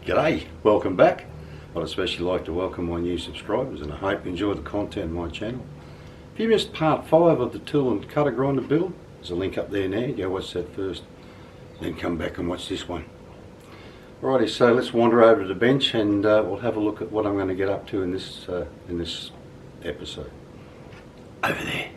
G'day, welcome back. I'd especially like to welcome my new subscribers, and I hope you enjoy the content on my channel. If you missed part 5 of the tool and cutter grinder build, there's a link up there now. Go watch that first, then come back and watch this one. Alrighty, so let's wander over to the bench and we'll have a look at what I'm going to get up to in this episode. Over there.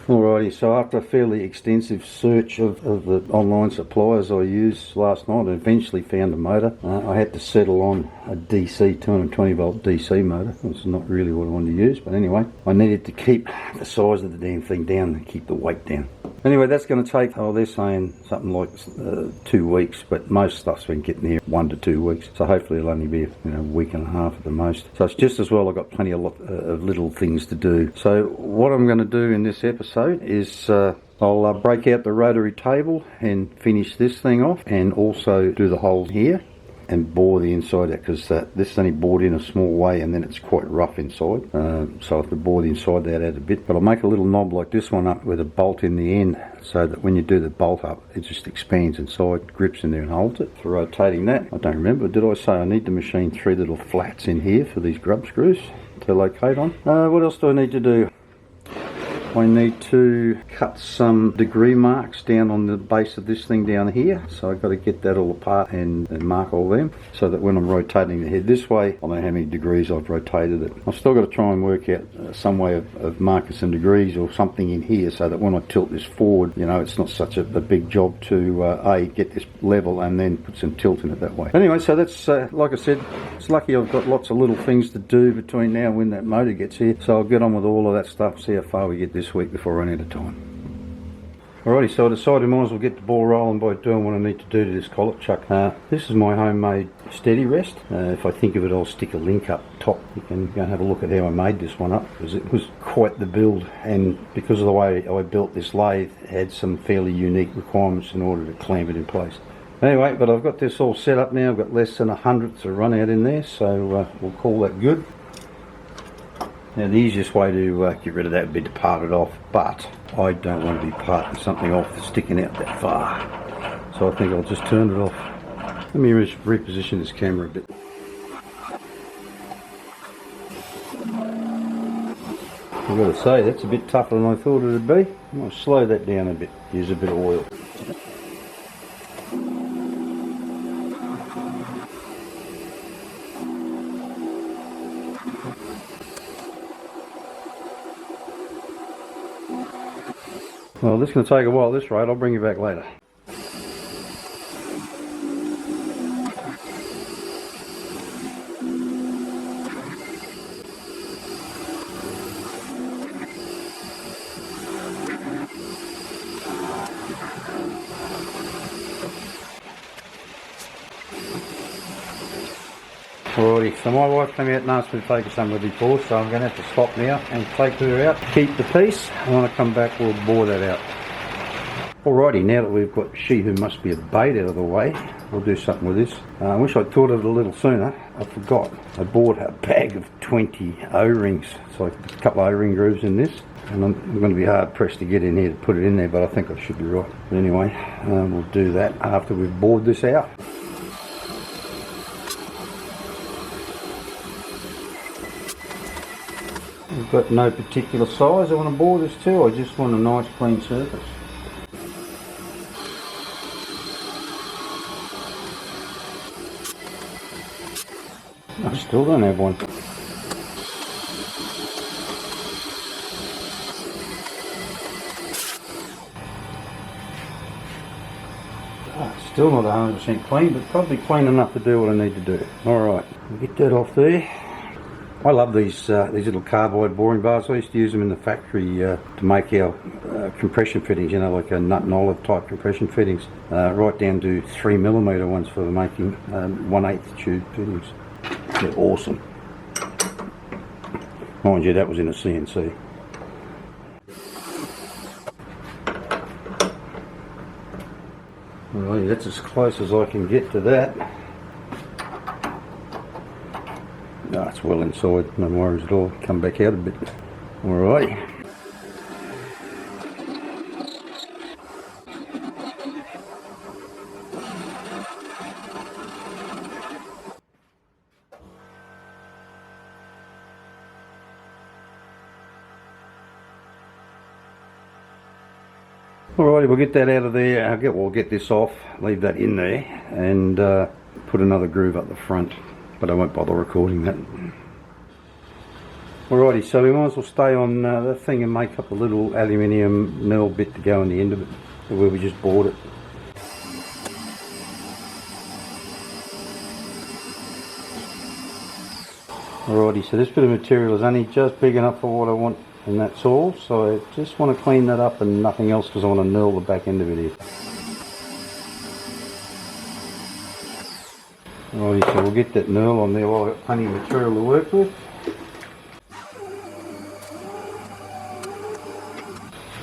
Alrighty, so after a fairly extensive search of the online suppliers I used last night, I eventually found a motor. I had to settle on a DC, 220 volt DC motor. It's not really what I wanted to use, but anyway, I needed to keep the size of the damn thing down and keep the weight down. Anyway, that's going to take, they're saying something like 2 weeks, but most stuff's been getting here 1 to 2 weeks. So hopefully it'll only be a week and a half at the most. So it's just as well I've got plenty of little things to do. So what I'm going to do in this episode is I'll break out the rotary table and finish this thing off, and also do the holes here and bore the inside out, because this is only bored in a small way and then it's quite rough inside, so I have to bore the inside out a bit. But I'll make a little knob like this one up with a bolt in the end, so that when you do the bolt up it just expands inside, grips in there and holds it. For rotating that, I don't remember, did I say I need to machine 3 little flats in here for these grub screws to locate on? What else do I need to do? I need to cut some degree marks down on the base of this thing down here, so I've got to get that all apart and mark all them, so that when I'm rotating the head this way, I know how many degrees I've rotated it. I've still got to try and work out some way of marking some degrees or something in here, so that when I tilt this forward, you know, it's not such a big job to get this level and then put some tilt in it that way. Anyway, so that's, like I said, it's lucky I've got lots of little things to do between now and when that motor gets here, so I'll get on with all of that stuff, see how far we get this week before I run out of time. Alrighty, so I decided I might as well get the ball rolling by doing what I need to do to this collet chuck. This is my homemade steady rest. If I think of it, I'll stick a link up top. You can go and have a look at how I made this one up, because it was quite the build, and because of the way I built this lathe, it had some fairly unique requirements in order to clamp it in place. Anyway, but I've got this all set up now. I've got less than 100th to run out in there, so we'll call that good. Now the easiest way to get rid of that would be to part it off, but I don't want to be parting something off that's sticking out that far, so I think I'll just turn it off. Let me reposition this camera a bit. I've got to say, that's a bit tougher than I thought it would be. I'm going to slow that down a bit, use a bit of oil. Well, this is going to take a while at this rate. I'll bring you back later. Alrighty, so my wife came out and asked me to take her somewhere before, so I'm going to have to stop now and take her out, keep the piece, and when I come back we'll bore that out. Alrighty, now that we've got she who must be a bait out of the way, we'll do something with this. I wish I'd thought of it a little sooner. I forgot. I bought a bag of 20 O-rings, so I put a couple of O-ring grooves in this, and I'm going to be hard pressed to get in here to put it in there, but I think I should be right. But anyway, we'll do that after we've bored this out. I've got no particular size I want to bore this to, I just want a nice clean surface. I still don't have one. Still not 100% clean, but probably clean enough to do what I need to do. Alright, get that off there. I love these little carbide boring bars. I used to use them in the factory to make our compression fittings, you know, like a nut and olive type compression fittings, right down to 3mm ones for making 1/8 tube fittings. They're awesome. Mind you, that was in a CNC. Well, that's as close as I can get to that. No, it's well inside, no worries at all. Come back out a bit. Alright. Alrighty, we'll get that out of there. We'll get this off, leave that in there, and put another groove up the front, but I won't bother recording that. Alrighty, so we might as well stay on that thing and make up a little aluminium knurl bit to go on the end of it, where we just bored it. Alrighty, so this bit of material is only just big enough for what I want, and that's all. So I just want to clean that up and nothing else, because I want to knurl the back end of it here. Alrighty, so we'll get that knurl on there while I've got plenty of material to work with.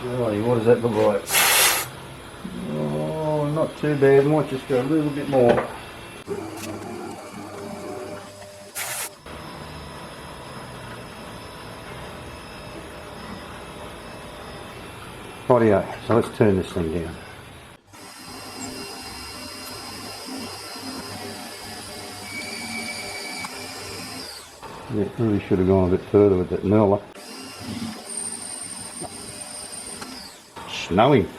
Alrighty, what does that look like? Oh, not too bad. Might just go a little bit more. Rightio, so let's turn this thing down. Yeah, really should have gone a bit further with that knurler. Snowing.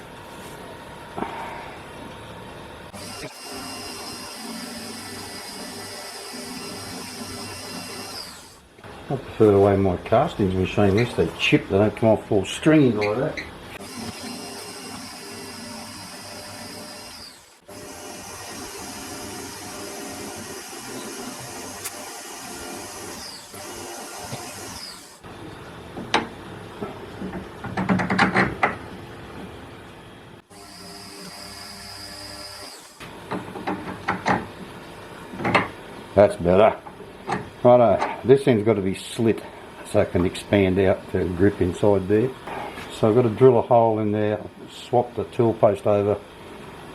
I prefer the way my castings machine is. They chip, they don't come off all stringy like that. That's better. Righto, this end's got to be slit so it can expand out to grip inside there. So I've got to drill a hole in there, swap the tool post over,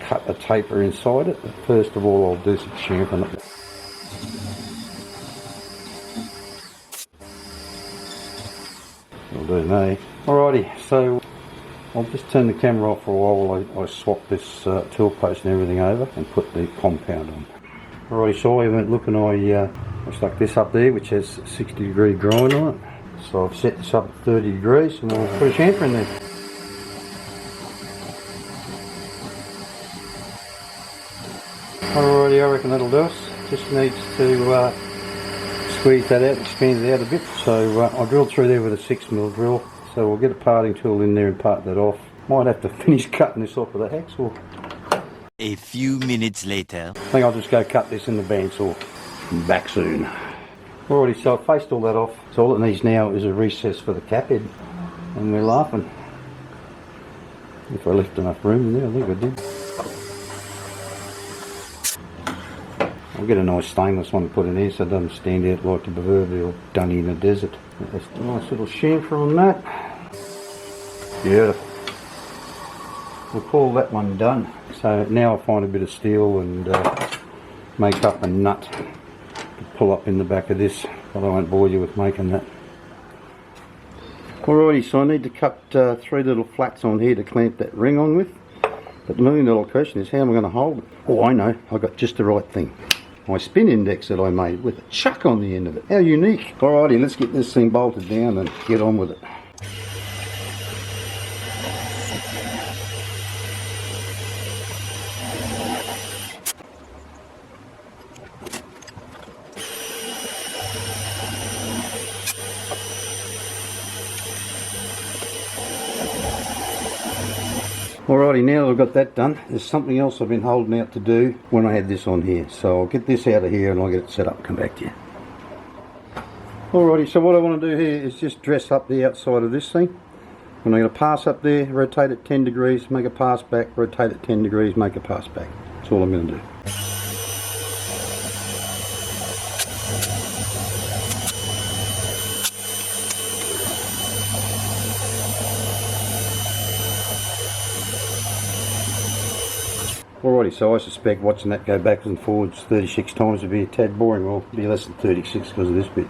cut a taper inside it. But first of all, I'll do some chamfering it. I'll do me. Alrighty, so I'll just turn the camera off for a while while I swap this tool post and everything over and put the compound on. Alrighty, so I went looking, I stuck this up there, which has 60-degree grind on it. So I've set this up at 30 degrees and we'll put a chamfer in there. Alrighty, I reckon that'll do us. Just needs to squeeze that out, expand it out a bit. So I drilled through there with a 6mm drill. So we'll get a parting tool in there and part that off. Might have to finish cutting this off with a hacksaw. A few minutes later. I think I'll just go cut this in the bandsaw. Back soon. Alrighty, so I've faced all that off. So all it needs now is a recess for the cap head. And we're laughing. If I left enough room in there, I think I did. I'll get a nice stainless one to put in here so it doesn't stand out like the proverbial dunny in the desert. That's a nice little chamfer on that. Beautiful. We'll call that one done. So now I'll find a bit of steel and make up a nut to pull up in the back of this, but I won't bore you with making that. Alrighty, so I need to cut 3 little flats on here to clamp that ring on with. But the $1 million question is, how am I going to hold it? Oh, I know, I got just the right thing. My spin index that I made with a chuck on the end of it. How unique. Alrighty, let's get this thing bolted down and get on with it. Alrighty, now that I've got that done, there's something else I've been holding out to do when I had this on here. So I'll get this out of here and I'll get it set up and come back to you. Alrighty, so what I want to do here is just dress up the outside of this thing. And I'm going to pass up there, rotate it 10 degrees, make a pass back, rotate it 10 degrees, make a pass back. That's all I'm going to do. Alrighty, so I suspect watching that go backwards and forwards 36 times would be a tad boring. Well, it'll be less than 36 because of this bit.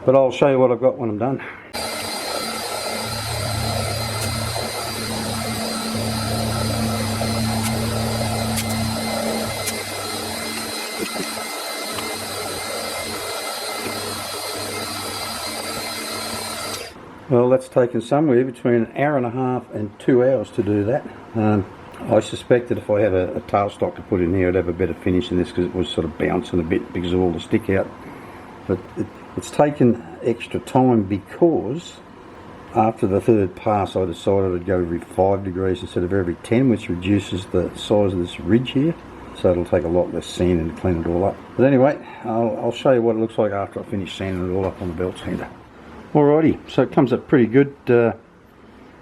But I'll show you what I've got when I'm done. Well, that's taken somewhere between an hour and a half and 2 hours to do that. I suspect that if I had a tailstock to put in here, I'd have a better finish in this because it was sort of bouncing a bit because of all the stick out. But it's taken extra time because after the third pass I decided I'd go every 5 degrees instead of every 10, which reduces the size of this ridge here. So it'll take a lot less sanding to clean it all up. But anyway, I'll show you what it looks like after I finish sanding it all up on the belt sander. Alrighty, so it comes up pretty good. Got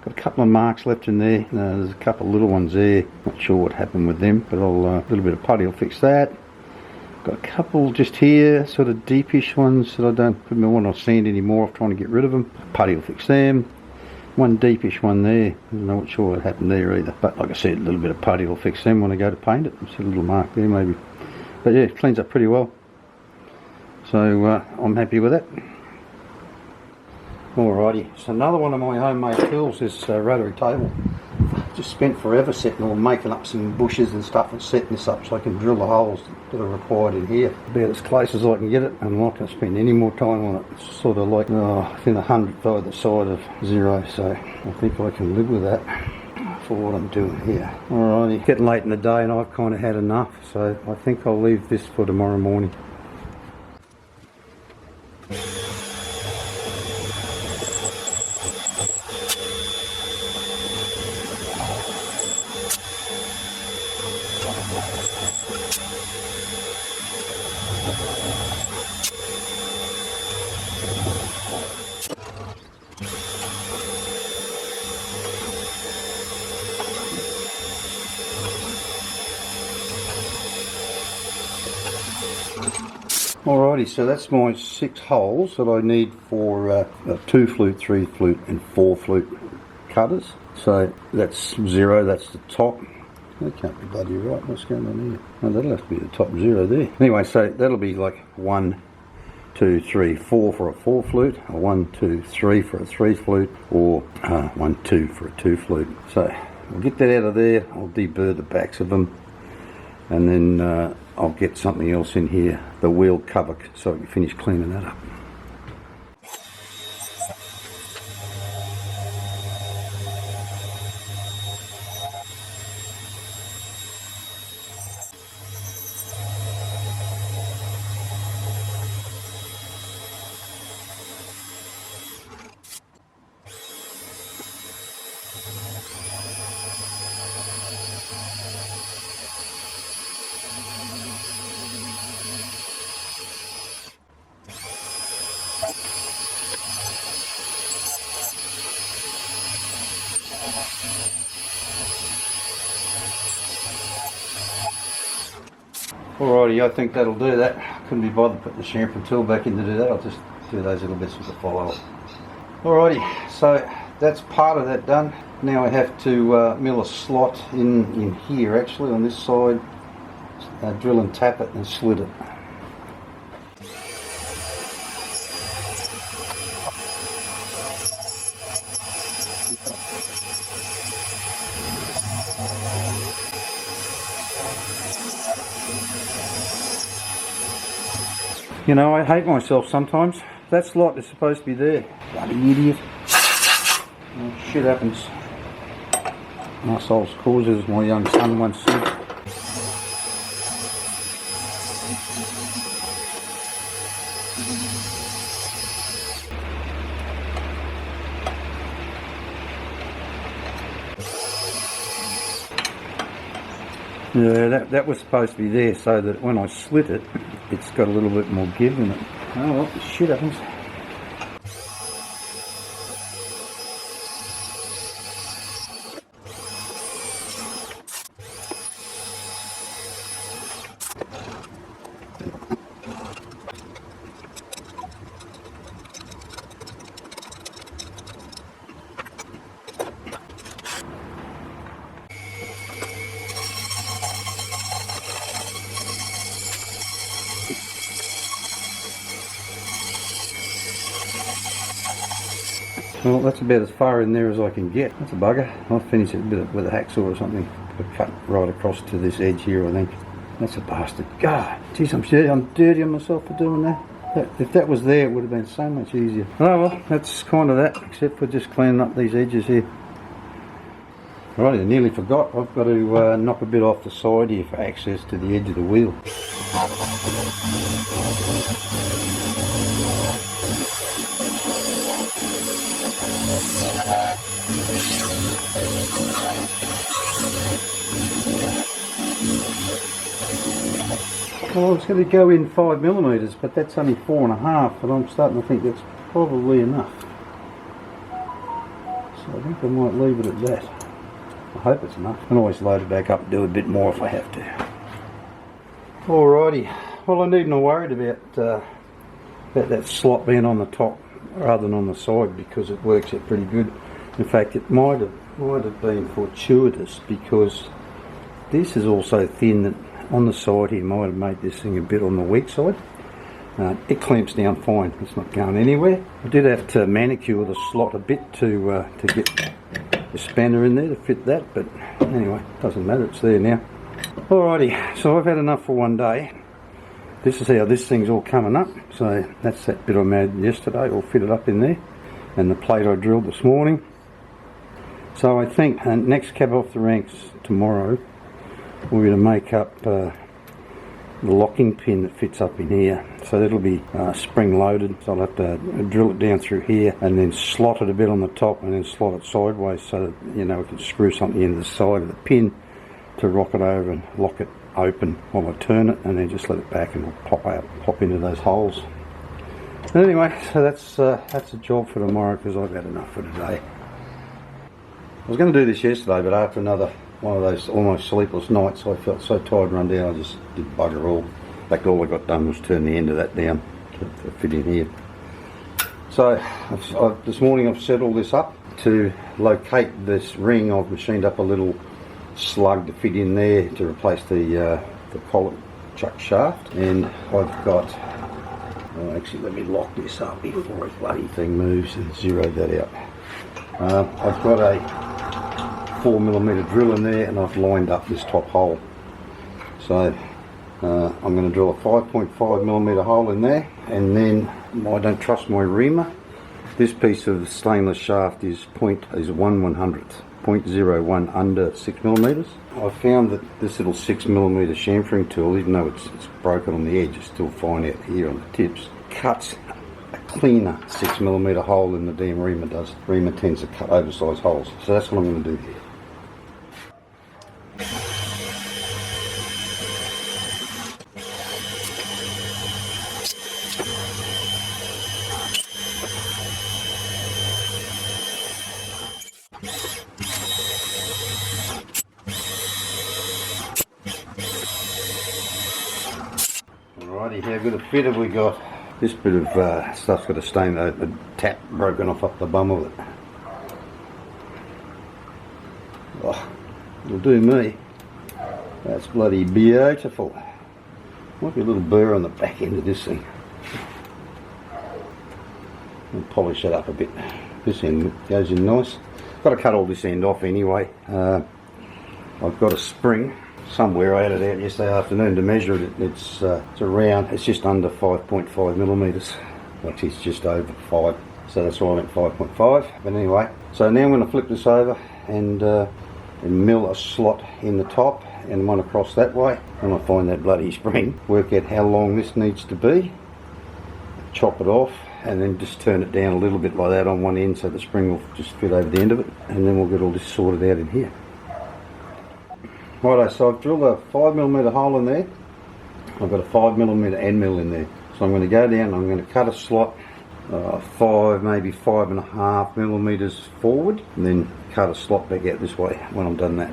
a couple of marks left in there. There's a couple of little ones there. Not sure what happened with them, but a little bit of putty will fix that. Got a couple just here, sort of deepish ones that I don't want to sand anymore. I'm trying to get rid of them. Putty will fix them. One deepish one there. I'm not sure what happened there either. But like I said, a little bit of putty will fix them when I go to paint it. It's a little mark there maybe. But yeah, it cleans up pretty well. So I'm happy with it. Alrighty, so another one of my homemade tools is a rotary table. Just spent forever setting or making up some bushes and stuff and setting this up so I can drill the holes that are required in here. About as close as I can get it, and I'm not going to spend any more time on it. It's sort of like within 100th either side of zero, so I think I can live with that for what I'm doing here. Alrighty, getting late in the day and I've kind of had enough, so I think I'll leave this for tomorrow morning. Alrighty, so that's my 6 holes that I need for 2 flute, 3 flute and 4 flute cutters. So that's 0, that's the top. That can't be bloody right, what's going on here? Oh, that'll have to be the top 0 there. Anyway, so that'll be like 1, 2, 3, 4 for a 4 flute, or 1, 2, 3 for a 3 flute, or 1, 2 for a 2 flute. So I'll get that out of there, I'll deburr the backs of them, and then I'll get something else in here, the wheel cover, so I can finish cleaning that up. Alrighty, I think that'll do that. Couldn't be bothered putting the chamfer tool back in to do that. I'll just do those little bits with the follow-up. Alrighty, so that's part of that done. Now I have to mill a slot in here actually on this side, drill and tap it and slit it. You know, I hate myself sometimes. That slot is supposed to be there. Bloody idiot. Oh, shit happens. Arseholes causes, my young son once said. Yeah, that was supposed to be there so that when I slit it, it's got a little bit more give in it. Oh well, shit happens. Well, that's about as far in there as I can get. That's a bugger. I'll finish it with a hacksaw or something. Cut right across to this edge here, I think. That's a bastard. God, geez, I'm dirty on myself for doing that. If that was there, it would have been so much easier. Oh well, that's kind of that, except for just cleaning up these edges here. Right, I nearly forgot. I've got to knock a bit off the side here for access to the edge of the wheel. Well, I was going to go in 5mm, but that's only 4.5, and I'm starting to think that's probably enough. So I think I might leave it at that. I hope it's enough. I can always load it back up and do a bit more if I have to. Alrighty, well, I needn't have worried about that slot being on the top rather than on the side, because it works out pretty good. In fact, it might have been fortuitous, because this is also thin that on the side here might have made this thing a bit on the weak side. It clamps down fine, it's not going anywhere. I did have to manicure the slot a bit to get the spanner in there to fit that, but anyway, doesn't matter, it's there now. Alrighty, so I've had enough for one day. This is how this thing's all coming up. So that's that bit I made yesterday, all fitted up in there, and the plate I drilled this morning. So I think next cab off the ranks tomorrow, we're going to make up the locking pin that fits up in here. So that'll be spring loaded, so I'll have to drill it down through here and then slot it a bit on the top and then slot it sideways, so that, you know, we can screw something into the side of the pin to rock it over and lock it open while I turn it, and then just let it back and it'll pop into those holes. Anyway, so that's a job for tomorrow, because I've had enough for today. I was going to do this yesterday, but after another one of those almost sleepless nights, I felt so tired and run down, I just did bugger all. In fact, all I got done was turn the end of that down to fit in here. So this morning I've set all this up to locate this ring. I've machined up a little slug to fit in there to replace the collet chuck shaft, and I've got, well, actually let me lock this up before the bloody thing moves and zero that out. I've got a 4mm drill in there, and I've lined up this top hole. So I'm going to drill a 5.5mm hole in there, and then I don't trust my reamer. This piece of stainless shaft is 1/100th, 0.01 under 6mm. I found that this little 6mm chamfering tool, even though it's broken on the edge, it's still fine out here on the tips, cuts a cleaner 6mm hole than the damn reamer does. Reamer tends to cut oversized holes, so that's what I'm going to do here. Alrighty, how good a fit have we got? This bit of stuff's got a stain, a tap broken off up the bum of it. Oh, it'll do me. That's bloody beautiful. Might be a little burr on the back end of this thing. I'll polish that up a bit. This end goes in nice. Got to cut all this end off anyway. I've got a spring somewhere. I had it out yesterday afternoon to measure it. It's around, it's just under 5.5mm, which is just over 5, so that's why I went 5.5. But anyway, so now I'm going to flip this over and mill a slot in the top and one across that way. When I find that bloody spring, work out how long this needs to be, chop it off, and then just turn it down a little bit like that on one end, so the spring will just fit over the end of it, and then we'll get all this sorted out in here. Righto, so I've drilled a 5mm hole in there. I've got a 5mm end mill in there. So I'm going to go down and I'm going to cut a slot 5, maybe 5.5mm forward, and then cut a slot back out this way when I'm done that.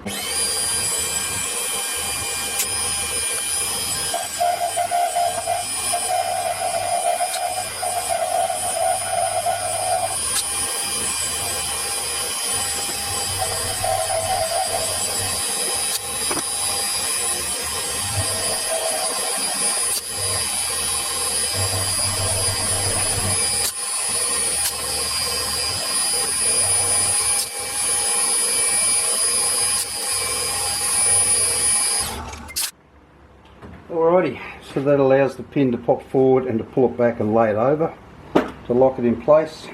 because that allows the pin to pop forward and to pull it back and lay it over to lock it in place.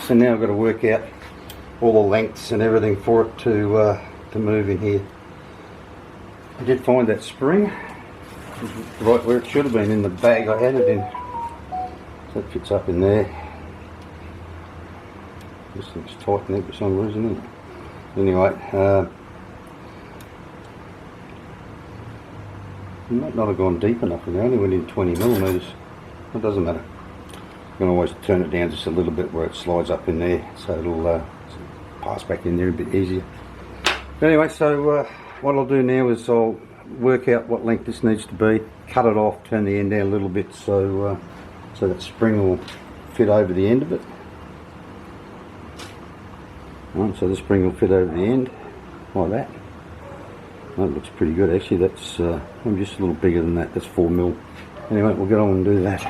So now I've got to work out all the lengths and everything for it to move in here. I did find that spring right where it should have been in the bag I had it in. So it fits up in there. This thing's tight in there for some reason, isn't it? Anyway, it might not have gone deep enough, and I only went in 20 millimetres. It doesn't matter. You can always turn it down just a little bit where it slides up in there, so it'll pass back in there a bit easier. Anyway, so what I'll do now is I'll work out what length this needs to be, cut it off, turn the end down a little bit so that spring will fit over the end of it. Right, so the spring will fit over the end like that. That looks pretty good actually. That's I'm just a little bigger than that. That's 4mm. Anyway, we'll get on and do that.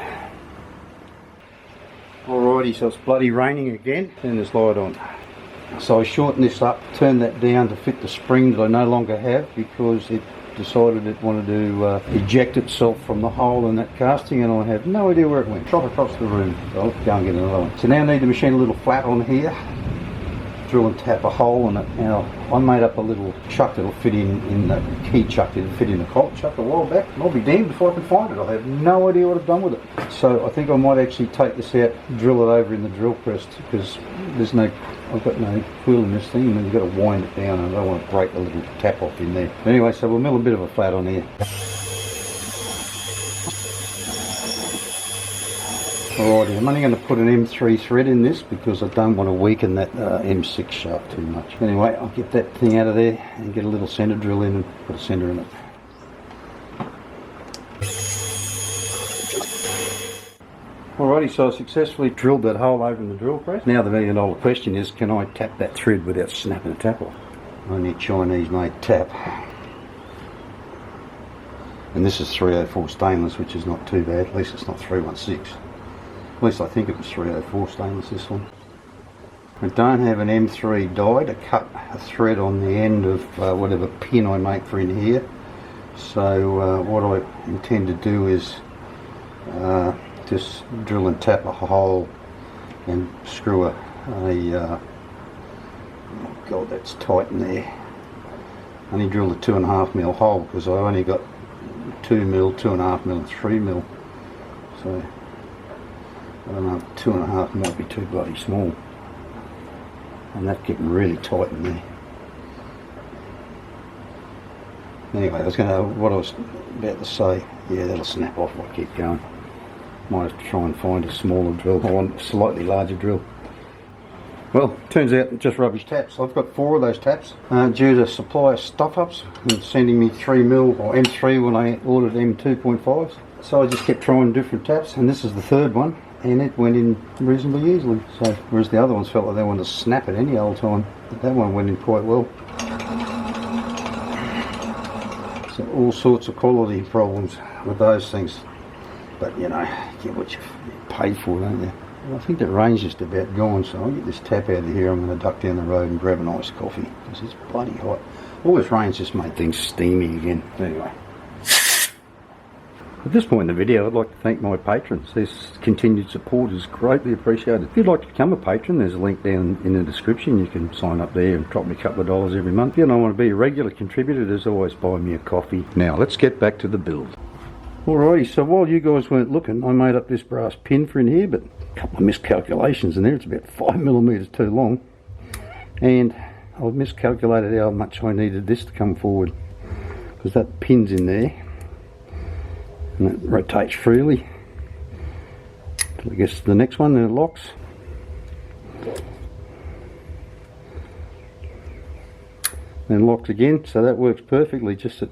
Alrighty, so it's bloody raining again. Turn this light on. So I shortened this up, turned that down to fit the spring that I no longer have because it decided it wanted to eject itself from the hole in that casting, and I have no idea where it went. Drop across the room. So I'll go and get another one. So now I need to machine a little flat on here. Drill and tap a hole in it. Now I made up a little chuck that'll fit in the key chuck that'll fit in the collet chuck a while back, and I'll be damned if I can find it. I have no idea what I've done with it. So I think I might actually take this out, drill it over in the drill press, because I've got no wheel in this thing, and then you've got to wind it down, and I don't want to break the little tap off in there. Anyway, so we'll mill a bit of a flat on here. Alrighty, I'm only going to put an M3 thread in this because I don't want to weaken that M6 shaft too much. Anyway, I'll get that thing out of there and get a little centre drill in and put a centre in it. Alrighty, so I successfully drilled that hole over in the drill press. Now the $1 million question is, can I tap that thread without snapping the tap off? Only Chinese made tap. And this is 304 stainless, which is not too bad. At least it's not 316. At least I think it was 304 stainless, this one. I don't have an M3 die to cut a thread on the end of whatever pin I make for in here. So what I intend to do is just drill and tap a hole and screw oh god, that's tight in there. I only drilled a 2.5mm hole because I only got 2mm, 2.5mm and 3mm. So I don't know, 2.5 might be too bloody small, and that's getting really tight in there. Anyway, what I was about to say, yeah, that'll snap off if I keep going. Might have to try and find a smaller drill. I want a slightly larger drill. Well, turns out just rubbish taps. I've got 4 of those taps due to supplier stuff-ups and sending me 3mm or M3 when I ordered M2.5s. So I just kept trying different taps, and this is the 3rd one, and it went in reasonably easily. So whereas the other ones felt like they wanted to snap at any old time, but that one went in quite well. So all sorts of quality problems with those things, but you know, you get what you pay for, don't you? I think that rain's just about gone, so I'll get this tap out of here. I'm going to duck down the road and grab an iced coffee because it's bloody hot. All this rain's just made things steamy again. Anyway, at this point in the video, I'd like to thank my patrons. Their continued support is greatly appreciated. If you'd like to become a patron, there's a link down in the description. You can sign up there and drop me a couple of dollars every month. If you don't want to be a regular contributor, there's always buy me a coffee. Now, let's get back to the build. Alrighty, so while you guys weren't looking, I made up this brass pin for in here, but a couple of miscalculations in there. It's about 5mm too long, and I've miscalculated how much I needed this to come forward, because that pin's in there and it rotates freely. I guess the next one, then it locks. Then locks again, so that works perfectly. Just that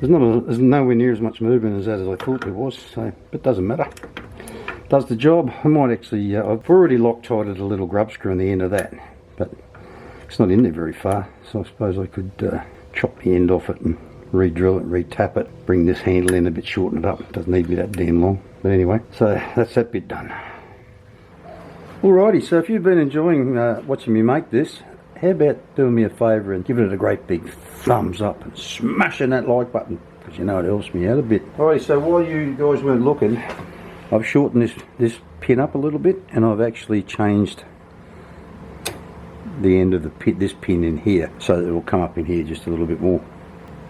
there's nowhere near as much movement as I thought there was, so it doesn't matter. Does the job. I might actually, I've already Loctited a little grub screw on the end of that, but it's not in there very far, so I suppose I could chop the end off it and re-drill it, re-tap it, bring this handle in a bit, shorten it up. It doesn't need to be that damn long. But anyway, so that's that bit done. Alrighty, so if you've been enjoying watching me make this, how about doing me a favour and giving it a great big thumbs up and smashing that like button, because you know it helps me out a bit. Alright, so while you guys weren't looking, I've shortened this pin up a little bit, and I've actually changed the end of this pin in here so that it will come up in here just a little bit more.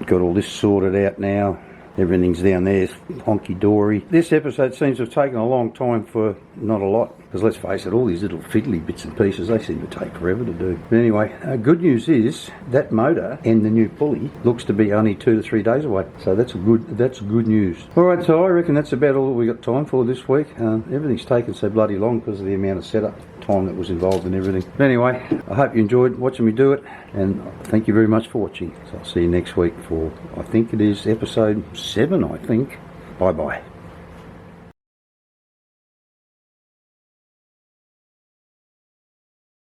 Got all this sorted out now. Everything's down there, honky-dory. This episode seems to have taken a long time for not a lot, because let's face it, all these little fiddly bits and pieces, they seem to take forever to do. But anyway, good news is that motor and the new pulley looks to be only 2 to 3 days away, so that's good news. Alright, so I reckon that's about all we got time for this week. Everything's taken so bloody long because of the amount of setup time that was involved in everything. But anyway, I hope you enjoyed watching me do it, and thank you very much for watching. So I'll see you next week for, I think it is episode 7, I think. Bye bye.